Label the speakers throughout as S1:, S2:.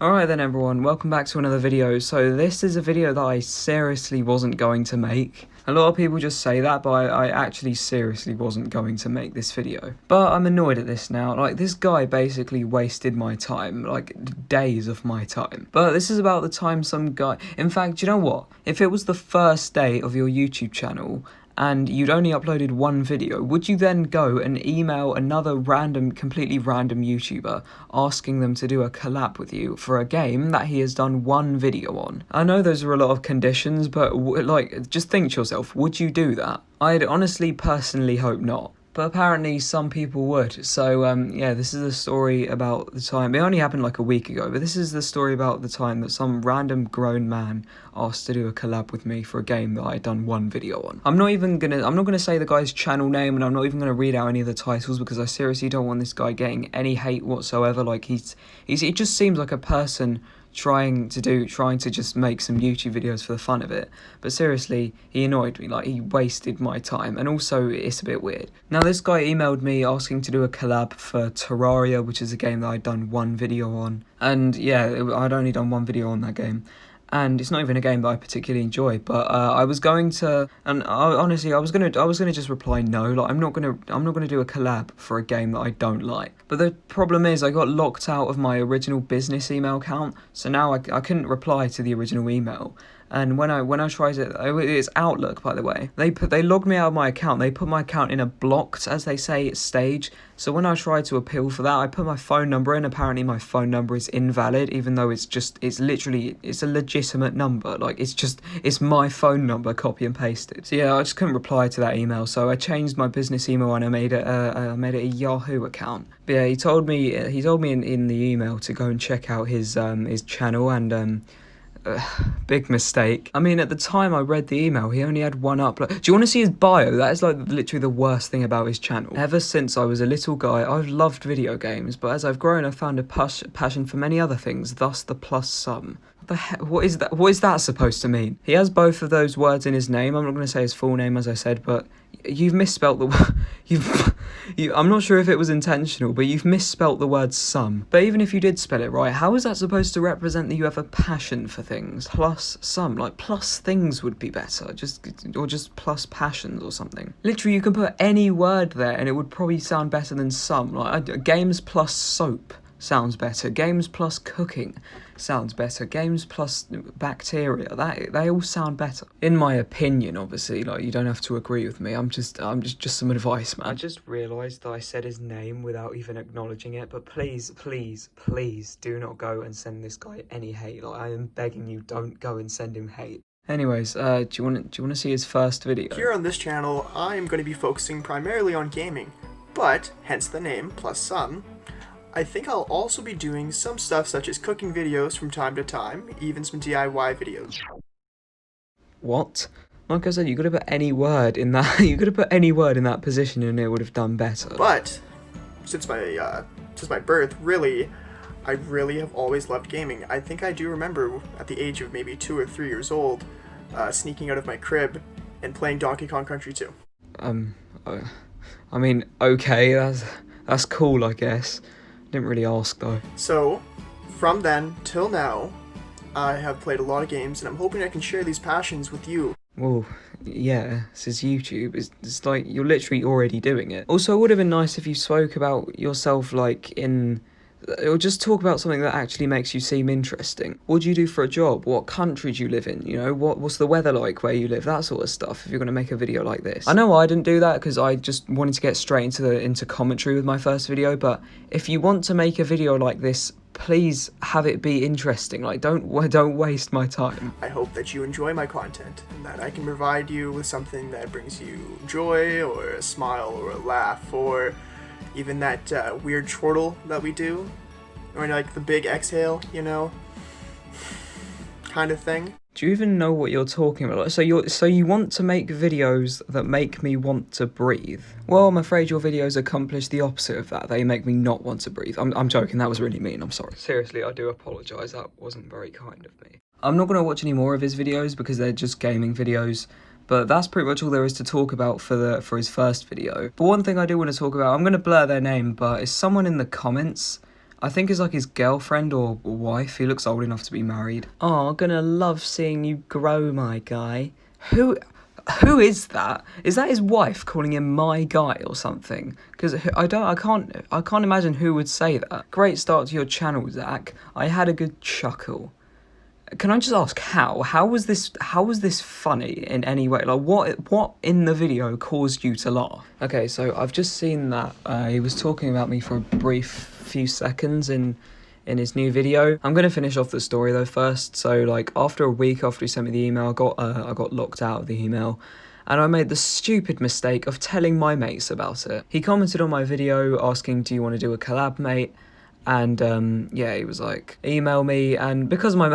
S1: Alright then everyone, welcome back to another video. So this is a video that I seriously wasn't going to make. A lot of people just say that, but I actually seriously wasn't going to make this video. But I'm annoyed at this now. Like, this guy basically wasted my time, like days of my time. But this is about the time some guy, in fact, you know what? If it was the first day of your YouTube channel, and you'd only uploaded one video, would you then go and email another completely random YouTuber asking them to do a collab with you for a game that he has done one video on? I know those are a lot of conditions, but like, just think to yourself, would you do that? I'd honestly, personally hope not. But apparently some people would. So yeah, this is the story about the time. It only happened like a week ago, but this is the story about the time that some random grown man asked to do a collab with me for a game that I had done one video on. I'm not gonna say the guy's channel name, and I'm not even gonna read out any of the titles because I seriously don't want this guy getting any hate whatsoever. Like it just seems like a person trying to just make some YouTube videos for the fun of it. But seriously, he annoyed me, like he wasted my time, and also it's a bit weird. Now this guy emailed me asking to do a collab for Terraria, which is a game that I'd done one video on, and yeah, I'd only done one video on that game. And it's not even a game that I particularly enjoy, but I was going to, and honestly, I was gonna just reply no. Like I'm not gonna do a collab for a game that I don't like. But the problem is, I got locked out of my original business email account, so now I couldn't reply to the original email. And when I tried it, it's Outlook, by the way. They logged me out of my account. They put my account in a blocked, as they say, stage. So when I tried to appeal for that, I put my phone number in. Apparently my phone number is invalid, even though it's a legitimate number. Like it's my phone number, copy and pasted. So yeah, I just couldn't reply to that email. So I changed my business email and I made it a Yahoo account. But yeah, he told me in the email to go and check out his channel, and big mistake. I mean, at the time I read the email, he only had one upload. Do you want to see his bio? That is like literally the worst thing about his channel. Ever since I was a little guy, I've loved video games, but as I've grown, I've found a passion for many other things, thus the plus sum. What the heck? What is that supposed to mean? He has both of those words in his name. I'm not going to say his full name, as I said, but you've misspelt the word. I'm not sure if it was intentional, but you've misspelt the word sum. But even if you did spell it right, how is that supposed to represent that you have a passion for things? Plus sum, like plus things would be better, just plus passions or something. Literally, you can put any word there and it would probably sound better than sum. Like games plus soap sounds better. Games plus cooking sounds better. Games plus bacteria, they all sound better. In my opinion, obviously, like you don't have to agree with me. I'm just some advice, man. I just realised that I said his name without even acknowledging it, but please do not go and send this guy any hate. Like I am begging you, don't go and send him hate. Anyways, do you want to see his first video?
S2: Here on this channel, I am going to be focusing primarily on gaming, but hence the name plus some. I think I'll also be doing some stuff such as cooking videos from time to time, even some DIY videos.
S1: What? Like I said, you could have put any word in that. You could have put any word in that position, and it would have done better.
S2: But since my birth, I really have always loved gaming. I think I do remember at the age of maybe 2 or 3 years old, sneaking out of my crib and playing Donkey Kong Country 2.
S1: I mean, okay, that's cool, I guess. Didn't really ask though.
S2: So, from then till now, I have played a lot of games, and I'm hoping I can share these passions with you.
S1: Well, yeah, this is YouTube. It's like you're literally already doing it. Also, it would have been nice if you spoke about yourself, like or just talk about something that actually makes you seem interesting. What do you do for a job? What country do you live in? You know, what's the weather like where you live? That sort of stuff, if you're going to make a video like this. I know I didn't do that because I just wanted to get straight into commentary with my first video, but if you want to make a video like this, please have it be interesting. Like, don't waste my time.
S2: I hope that you enjoy my content, and that I can provide you with something that brings you joy, or a smile, or a laugh, or even that weird chortle that we do, or like the big exhale, you know, kind of thing.
S1: Do you even know what you're talking about? So you want to make videos that make me want to breathe? Well, I'm afraid your videos accomplish the opposite of that. They make me not want to breathe. I'm joking, that was really mean, I'm sorry. Seriously, I do apologise, that wasn't very kind of me. I'm not going to watch any more of his videos because they're just gaming videos. But that's pretty much all there is to talk about for his first video. But one thing I do want to talk about, I'm going to blur their name, but it's someone in the comments I think it's like his girlfriend or wife. He looks old enough to be married. Oh, gonna love seeing you grow, my guy. Who is that? Is that his wife calling him my guy or something? Because I can't imagine who would say that. Great start to your channel, Zach. I had a good chuckle. Can I just ask how? How was this funny in any way? Like what in the video caused you to laugh? Okay, so I've just seen that he was talking about me for a brief few seconds in his new video. I'm gonna finish off the story though first. So like after a week after he sent me the email, I got locked out of the email. And I made the stupid mistake of telling my mates about it. He commented on my video asking, do you want to do a collab, mate? And yeah, he was like, email me. And because my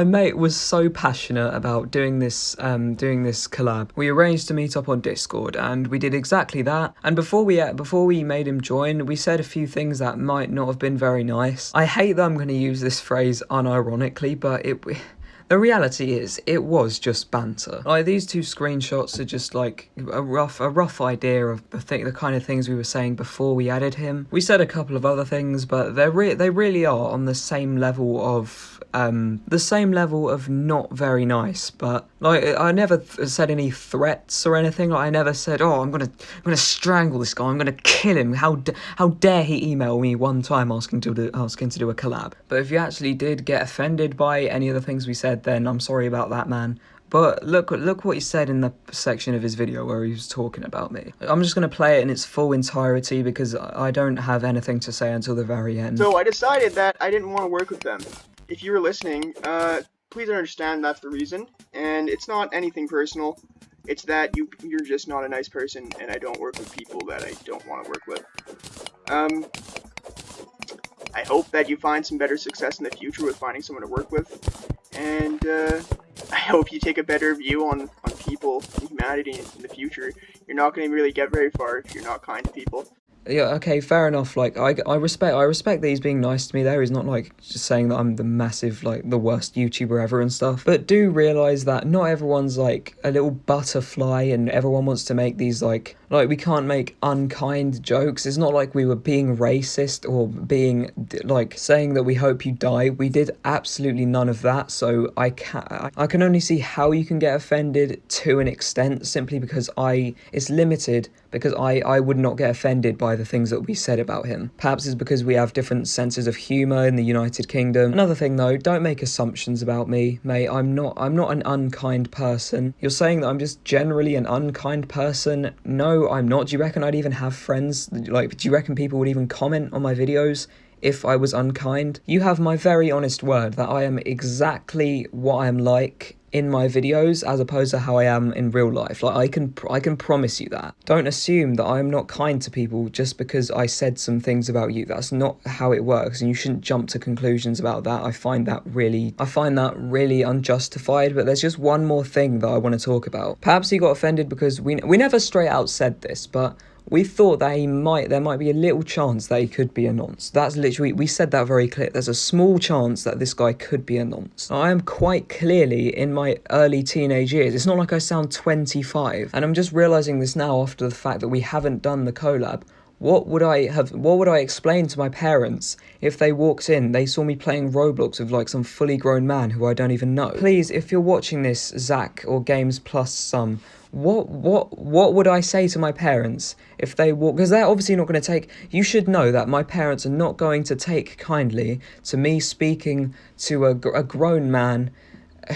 S1: mate was so passionate about doing this collab, we arranged to meet up on Discord, and we did exactly that. And before we made him join, we said a few things that might not have been very nice. I hate that I'm going to use this phrase unironically, but the reality is, it was just banter. Like, these two screenshots are just like a rough idea of the kind of things we were saying before we added him. We said a couple of other things, but they really are on the same level of not very nice. But like, I never said any threats or anything. Like, I never said, oh, I'm gonna strangle this guy, I'm gonna kill him. How dare he email me one time asking to do a collab. But if you actually did get offended by any of the things we said, then I'm sorry about that, man. But look what he said in the section of his video where he was talking about me. I'm just going to play it in its full entirety because I don't have anything to say until the very end.
S2: So I decided that I didn't want to work with them. If you were listening, please understand that's the reason. And it's not anything personal. It's that you're just not a nice person, and I don't work with people that I don't want to work with. I hope that you find some better success in the future with finding someone to work with. And I hope you take a better view on people and humanity in the future. You're not going to really get very far if you're not kind to people.
S1: Yeah, okay, fair enough. Like, I respect that he's being nice to me there. He's not, like, just saying that I'm the massive, like, the worst YouTuber ever and stuff. But do realise that not everyone's, like, a little butterfly and everyone wants to make these, like, we can't make unkind jokes. It's not like we were being racist or being, like, saying that we hope you die. We did absolutely none of that, so I can only see how you can get offended to an extent, simply because it's limited, because I would not get offended by the things that we said about him. Perhaps it's because we have different senses of humour in the United Kingdom. Another thing though, don't make assumptions about me, mate. I'm not an unkind person. You're saying that I'm just generally an unkind person. No, I'm not. Do you reckon I'd even have friends? Like, do you reckon people would even comment on my videos if I was unkind? You have my very honest word that I am exactly what I'm like in my videos as opposed to how I am in real life. Like, I can promise you that. Don't assume that I'm not kind to people just because I said some things about you. That's not how it works, and you shouldn't jump to conclusions about that. I find that really unjustified. But there's just one more thing that I want to talk about. Perhaps he got offended because we never straight out said this, but we thought that there might be a little chance that he could be a nonce. That's literally, we said that very clear. There's a small chance that this guy could be a nonce. I am quite clearly in my early teenage years. It's not like I sound 25. And I'm just realising this now after the fact that we haven't done the collab. What would I explain to my parents if they walked in, they saw me playing Roblox with like some fully grown man who I don't even know? Please, if you're watching this, Zach or Games Plus some, what would I say to my parents if they walk? Because they're obviously not going to take. You should know that my parents are not going to take kindly to me speaking to a grown man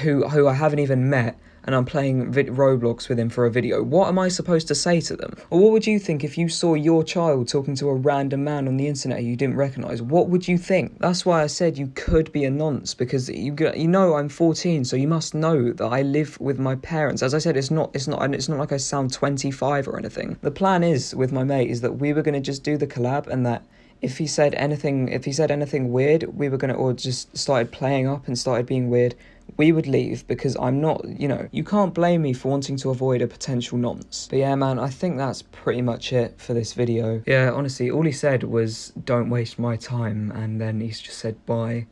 S1: who I haven't even met, and I'm playing Roblox with him for a video. What am I supposed to say to them? Or what would you think if you saw your child talking to a random man on the internet who you didn't recognise? What would you think? That's why I said you could be a nonce, because you know I'm 14, so you must know that I live with my parents. As I said, it's not like I sound 25 or anything. The plan is with my mate is that we were going to just do the collab, and that if he said anything weird, we were going to, or just started playing up and started being weird, we would leave, because I'm not, you can't blame me for wanting to avoid a potential nonce. But yeah, man, I think that's pretty much it for this video. Yeah, honestly, all he said was, don't waste my time, and then he's just said bye.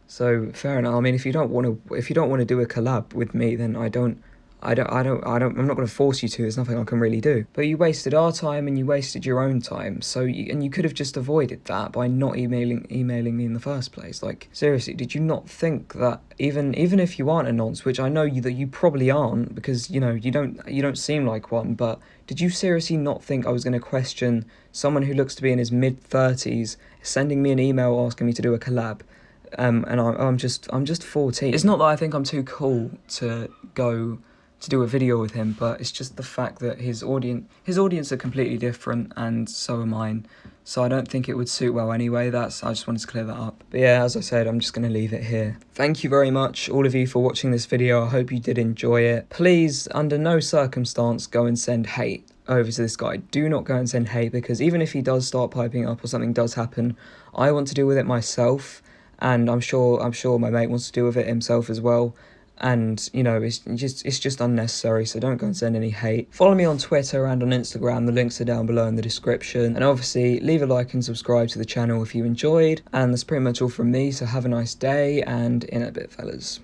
S1: So, fair enough. I mean, if you don't want to do a collab with me, then I don't I'm not going to force you to. There's nothing I can really do. But you wasted our time and you wasted your own time. So you could have just avoided that by not emailing me in the first place. Like, seriously, did you not think that even if you aren't a nonce, which I know that you probably aren't, because you don't seem like one, but did you seriously not think I was going to question someone who looks to be in his mid-30s sending me an email asking me to do a collab? And I'm just 14. It's not that I think I'm too cool to go to do a video with him, but it's just the fact that his audience are completely different, and so are mine. So I don't think it would suit well anyway. I just wanted to clear that up. But yeah, as I said, I'm just going to leave it here. Thank you very much, all of you, for watching this video. I hope you did enjoy it. Please, under no circumstance, go and send hate over to this guy. Do not go and send hate, because even if he does start piping up or something does happen, I want to deal with it myself, and I'm sure my mate wants to deal with it himself as well. And it's just unnecessary, so don't go and send any hate. Follow me on Twitter and on Instagram. The links are down below in the description, and obviously leave a like and subscribe to the channel if you enjoyed. And that's pretty much all from me, so have a nice day, and in a bit, fellas.